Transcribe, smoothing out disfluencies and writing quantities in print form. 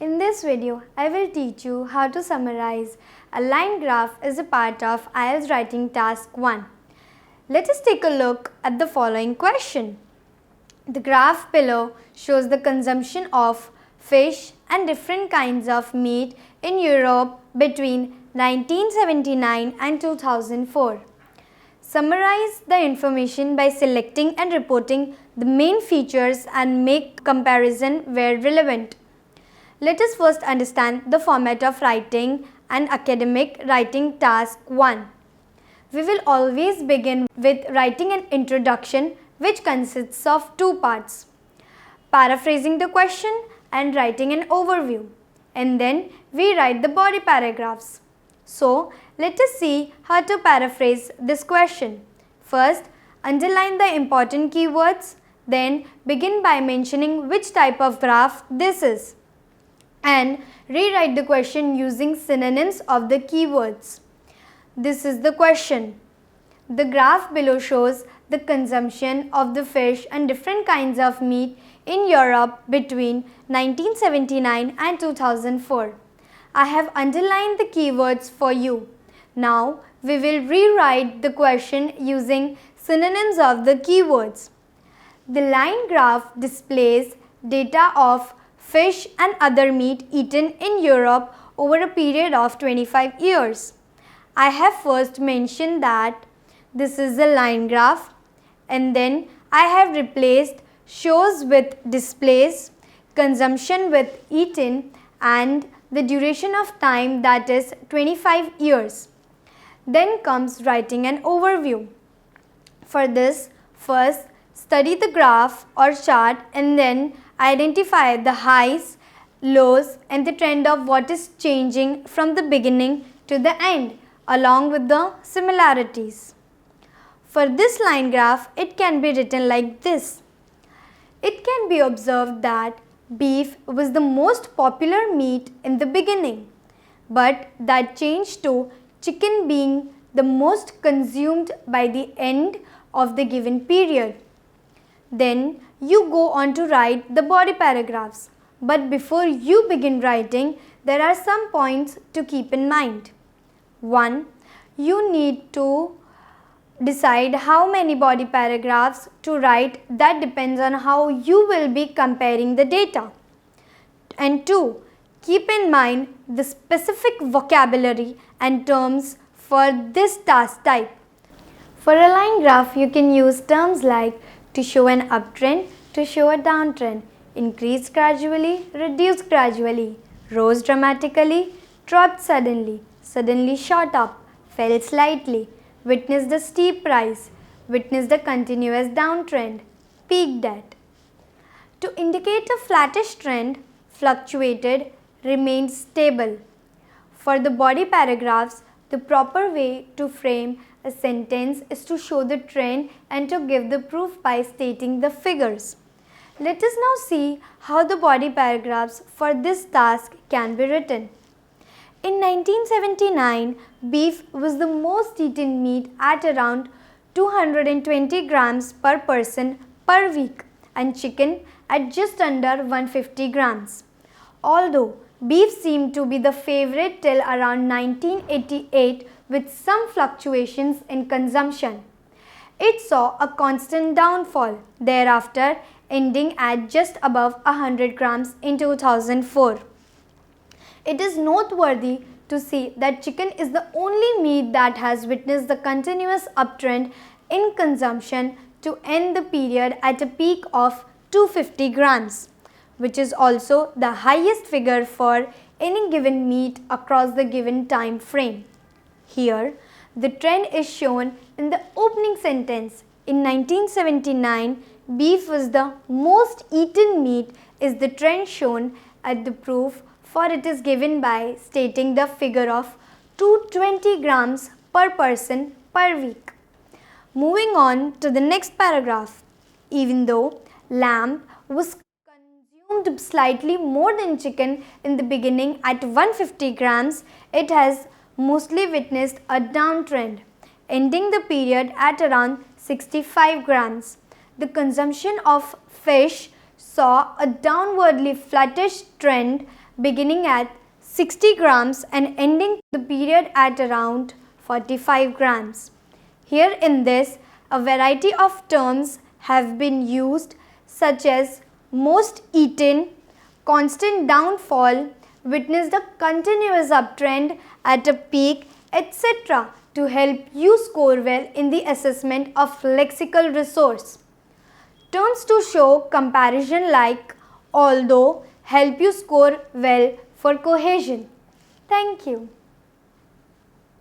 In this video, I will teach you how to summarize a line graph as a part of IELTS writing task 1. Let us take a look at the following question. The graph below shows the consumption of fish and different kinds of meat in Europe between 1979 and 2004. Summarize the information by selecting and reporting the main features and make comparison where relevant. Let us first understand the format of writing an academic writing task 1. We will always begin with writing an introduction which consists of two parts, paraphrasing the question and writing an overview, and then we write the body paragraphs. So, let us see how to paraphrase this question. First, underline the important keywords, then begin by mentioning which type of graph this is, and rewrite the question using synonyms of the keywords. This is the question. The graph below shows the consumption of the fish and different kinds of meat in Europe between 1979 and 2004. I have underlined the keywords for you. Now we will rewrite the question using synonyms of the keywords. The line graph displays data of fish and other meat eaten in Europe over a period of 25 years. I have first mentioned that this is a line graph, and then I have replaced shows with displays, consumption with eaten, and the duration of time, that is 25 years. Then comes writing an overview. For this, first study the graph or chart and then identify the highs, lows and the trend of what is changing from the beginning to the end along with the similarities. For this line graph, it can be written like this. It can be observed that beef was the most popular meat in the beginning, but that changed to chicken being the most consumed by the end of the given period. Then you go on to write the body paragraphs. But before you begin writing, there are some points to keep in mind. 1. You need to decide how many body paragraphs to write. That depends on how you will be comparing the data. And 2. Keep in mind the specific vocabulary and terms for this task type. For a line graph, you can use terms like to show an uptrend, to show a downtrend, increase gradually, reduce gradually, rose dramatically, dropped suddenly, suddenly shot up, fell slightly, witnessed a steep rise, witnessed a continuous downtrend, peaked at. To indicate a flattish trend, fluctuated, remained stable. For the body paragraphs, the proper way to frame a sentence is to show the trend and to give the proof by stating the figures. Let us now see how the body paragraphs for this task can be written. In 1979, beef was the most eaten meat at around 220 grams per person per week and chicken at just under 150 grams. Although beef seemed to be the favorite till around 1988 with some fluctuations in consumption. It saw a constant downfall thereafter, ending at just above 100 grams in 2004. It is noteworthy to see that chicken is the only meat that has witnessed the continuous uptrend in consumption to end the period at a peak of 250 grams, which is also the highest figure for any given meat across the given time frame. Here, the trend is shown in the opening sentence. In 1979, beef was the most eaten meat is the trend shown at the proof, for it is given by stating the figure of 220 grams per person per week. Moving on to the next paragraph. Even though lamb was consumed slightly more than chicken in the beginning at 150 grams, it has mostly witnessed a downtrend, ending the period at around 65 grams. The consumption of fish saw a downwardly flattish trend beginning at 60 grams and ending the period at around 45 grams. Here in this, a variety of terms have been used such as most eaten, constant downfall, witness the continuous uptrend at a peak, etc. to help you score well in the assessment of lexical resource. Terms to show comparison like although help you score well for cohesion. Thank you.